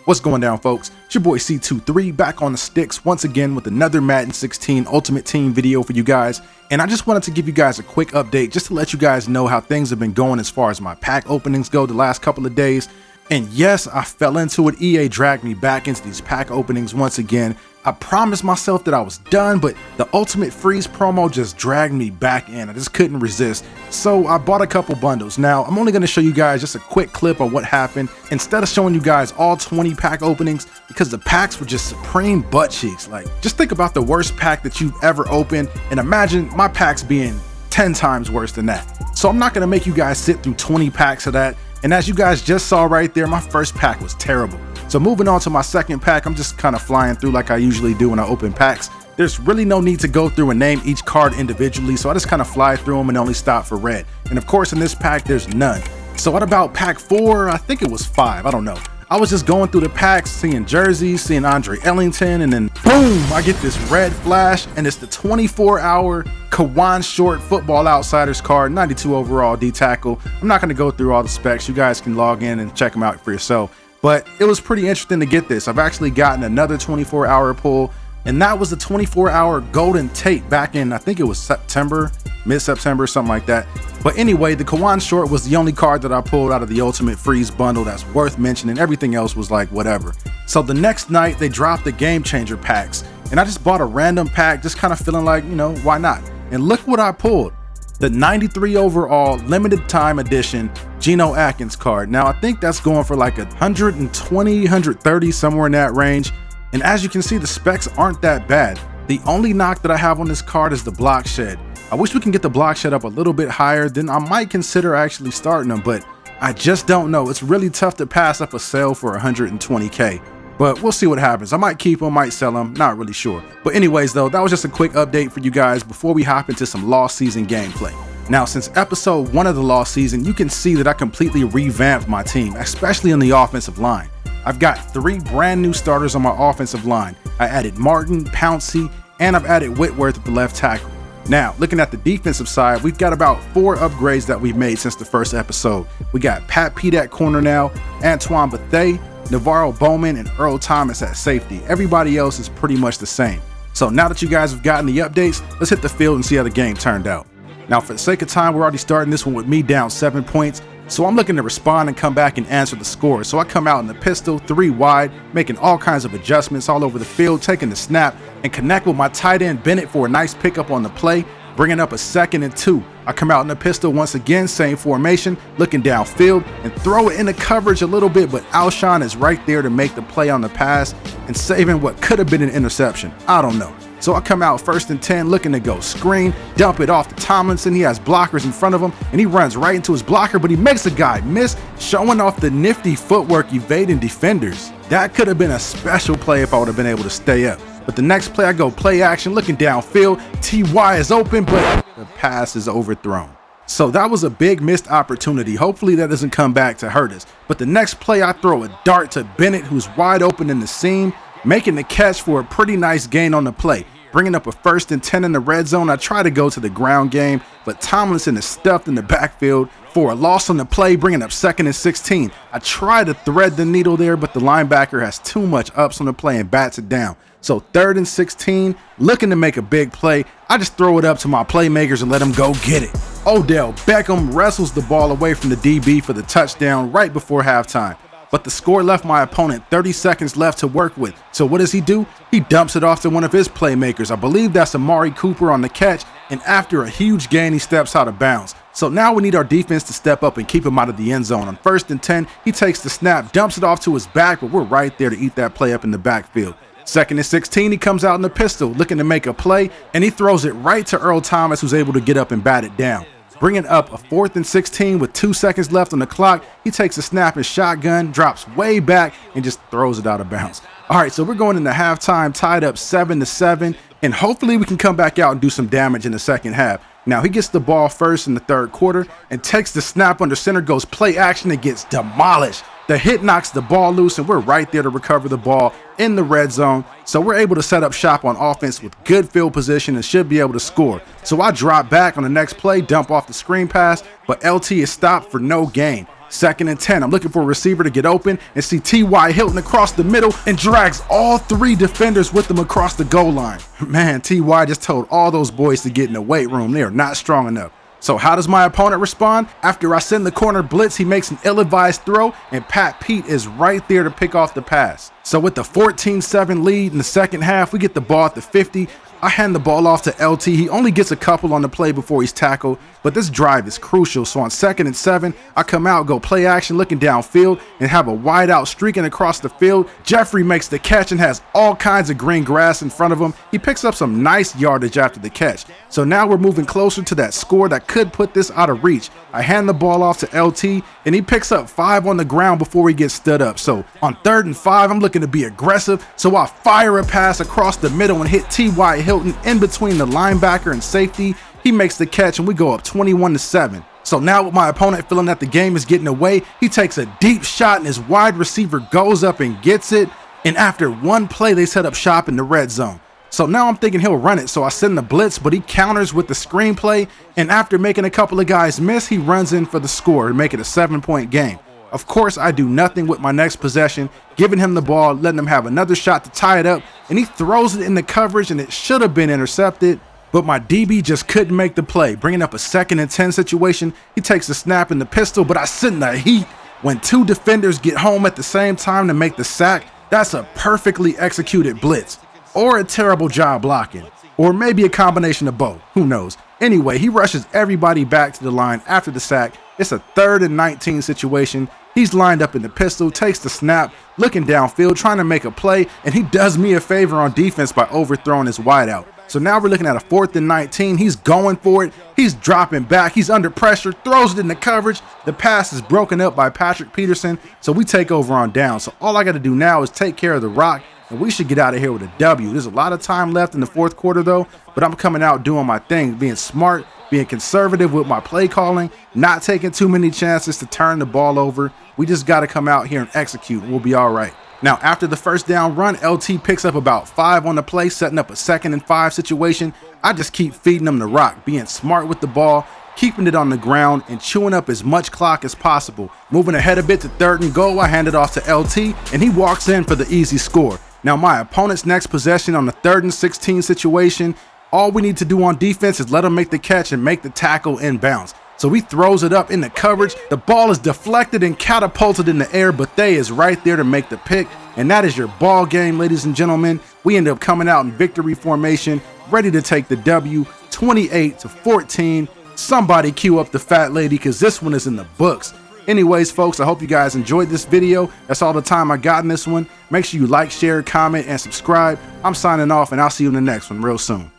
What's going down, folks? It's your boy C23 back on the sticks once again with another Madden 16 Ultimate Team video for you guys. And I just wanted to give you guys a quick update just to let you guys know how things have been going as far as my pack openings go the last couple of days. And yes, I fell into it. EA dragged me back into these pack openings once again. I promised myself that I was done, but the Ultimate Freeze promo just dragged me back in. I just couldn't resist. So I bought a couple bundles. Now, I'm only going to show you guys just a quick clip of what happened instead of showing you guys all 20 pack openings, because the packs were just supreme butt cheeks. Like, just think about the worst pack that you've ever opened and imagine my packs being 10 times worse than that. So I'm not going to make you guys sit through 20 packs of that. And as you guys just saw right there, my first pack was terrible. So moving on to my second pack, I'm just kind of flying through like I usually do when I open packs. There's really no need to go through and name each card individually, so I just kind of fly through them and only stop for red. And of course in this pack, there's none. So what about pack 4? I think it was 5, I don't know. I was just going through the packs, seeing jerseys, seeing Andre Ellington, and then boom, I get this red flash, and it's the 24-hour Kawan Short Football Outsiders card, 92 overall D-tackle. I'm not going to go through all the specs. You guys can log in and check them out for yourself. But it was pretty interesting to get this. I've actually gotten another 24-hour pull, and that was the 24-hour Golden Tate back in, I think it was September, mid-September, something like that. But anyway, the Kawan Short was the only card that I pulled out of the Ultimate Freeze bundle that's worth mentioning. Everything else was like whatever. So the next night, they dropped the Game Changer packs, and I just bought a random pack, just kind of feeling like, you know, why not? And look what I pulled. The 93 overall limited time edition Geno Atkins card. Now I think that's going for like 120, 130, somewhere in that range. And as you can see, the specs aren't that bad. The only knock that I have on this card is the block shed. I wish we can get the block shed up a little bit higher, then I might consider actually starting them, but I just don't know. It's really tough to pass up a sale for 120K. But we'll see what happens. I might keep them, might sell them, not really sure. But anyways though, that was just a quick update for you guys before we hop into some Lost Season gameplay. Now, since episode 1 of the Lost Season, you can see that I completely revamped my team, especially in the offensive line. I've got 3 brand new starters on my offensive line. I added Martin, Pouncey, and I've added Whitworth at the left tackle. Now, looking at the defensive side, we've got about 4 upgrades that we've made since the first episode. We got Pat Pete at corner now, Antoine Bethea, Navarro Bowman, and Earl Thomas at safety. Everybody else is pretty much the same. So now that you guys have gotten the updates, let's hit the field and see how the game turned out. Now, for the sake of time, we're already starting this one with me down 7 points. So I'm looking to respond and come back and answer the score. So I come out in the pistol, 3 wide, making all kinds of adjustments all over the field, taking the snap, and connect with my tight end Bennett for a nice pickup on the play, bringing up a 2nd and 2. I come out in the pistol once again, same formation, looking downfield, and throw it into coverage a little bit, but Alshon is right there to make the play on the pass and saving what could have been an interception. I don't know. So I come out 1st and 10, looking to go screen, dump it off to Tomlinson. He has blockers in front of him, and he runs right into his blocker, but he makes a guy miss, showing off the nifty footwork evading defenders. That could have been a special play if I would have been able to stay up. But the next play, I go play action, looking downfield. TY is open, but the pass is overthrown. So that was a big missed opportunity. Hopefully that doesn't come back to hurt us. But the next play, I throw a dart to Bennett, who's wide open in the seam, making the catch for a pretty nice gain on the play. Bringing up a 1st and 10 in the red zone. I try to go to the ground game, but Tomlinson is stuffed in the backfield for a loss on the play, bringing up 2nd and 16. I try to thread the needle there, but the linebacker has too much ups on the play and bats it down. So 3rd and 16, looking to make a big play. I just throw it up to my playmakers and let them go get it. Odell Beckham wrestles the ball away from the DB for the touchdown right before halftime. But the score left my opponent 30 seconds left to work with. So what does he do? He dumps it off to one of his playmakers. I believe that's Amari Cooper on the catch. And after a huge gain, he steps out of bounds. So now we need our defense to step up and keep him out of the end zone. On 1st and 10, he takes the snap, dumps it off to his back, but we're right there to eat that play up in the backfield. 2nd and 16, he comes out in the pistol, looking to make a play, and he throws it right to Earl Thomas, who's able to get up and bat it down. Bringing up a 4th and 16 with 2 seconds left on the clock, he takes a snap and shotgun, drops way back, and just throws it out of bounds. All right, so we're going into halftime, tied up 7-7, and hopefully we can come back out and do some damage in the second half. Now, he gets the ball first in the 3rd quarter and takes the snap under center, goes play action, and gets demolished. The hit knocks the ball loose, and we're right there to recover the ball in the red zone. So we're able to set up shop on offense with good field position and should be able to score. So I drop back on the next play, dump off the screen pass, but LT is stopped for no gain. 2nd and 10. I'm looking for a receiver to get open and see T.Y. Hilton across the middle and drags all 3 defenders with him across the goal line. Man, T.Y. just told all those boys to get in the weight room. They are not strong enough. So how does my opponent respond? After I send the corner blitz, he makes an ill-advised throw, and Pat Pete is right there to pick off the pass. So with the 14-7 lead in the second half, we get the ball at the 50. I hand the ball off to LT. He only gets a couple on the play before he's tackled, but this drive is crucial. So on 2nd and 7, I come out, go play action, looking downfield, and have a wide out streaking across the field. Jeffrey makes the catch and has all kinds of green grass in front of him. He picks up some nice yardage after the catch. So now we're moving closer to that score that could put this out of reach. I hand the ball off to LT, and he picks up 5 on the ground before he gets stood up. So on 3rd and 5, I'm looking to be aggressive, so I fire a pass across the middle and hit T.Y. Hilton in between the linebacker and safety. He makes the catch, and we go up 21-7. So now with my opponent feeling that the game is getting away, he takes a deep shot, and his wide receiver goes up and gets it. And after one play, they set up shop in the red zone. So now I'm thinking he'll run it, so I send the blitz, but he counters with the screenplay, and after making a couple of guys miss, he runs in for the score to make it a 7-point game. Of course, I do nothing with my next possession, giving him the ball, letting him have another shot to tie it up, and he throws it in the coverage, and it should have been intercepted, but my DB just couldn't make the play. Bringing up a 2nd and 10 situation, he takes the snap in the pistol, but I send the heat. When 2 defenders get home at the same time to make the sack, that's a perfectly executed blitz. Or a terrible job blocking, or maybe a combination of both, who knows. Anyway, he rushes everybody back to the line after the sack. It's a 3rd and 19 situation. He's lined up in the pistol, takes the snap, looking downfield, trying to make a play, and he does me a favor on defense by overthrowing his wideout. So now we're looking at a 4th and 19. He's going for it. He's dropping back. He's under pressure, throws it in the coverage. The pass is broken up by Patrick Peterson, so we take over on down. So all I got to do now is take care of the rock, and we should get out of here with a W. There's a lot of time left in the 4th quarter, though, but I'm coming out doing my thing, being smart, being conservative with my play calling, not taking too many chances to turn the ball over. We just got to come out here and execute, and we'll be all right. Now, after the first down run, LT picks up about 5 on the play, setting up a 2nd and 5 situation. I just keep feeding him the rock, being smart with the ball, keeping it on the ground, and chewing up as much clock as possible. Moving ahead a bit to 3rd and goal, I hand it off to LT, and he walks in for the easy score. Now, my opponent's next possession on the 3rd and 16 situation, all we need to do on defense is let him make the catch and make the tackle inbounds. So he throws it up in the coverage. The ball is deflected and catapulted in the air, but they is right there to make the pick. And that is your ball game, ladies and gentlemen. We end up coming out in victory formation, ready to take the W, 28-14. Somebody cue up the fat lady, because this one is in the books. Anyways, folks, I hope you guys enjoyed this video. That's all the time I got in this one. Make sure you like, share, comment, and subscribe. I'm signing off, and I'll see you in the next one real soon.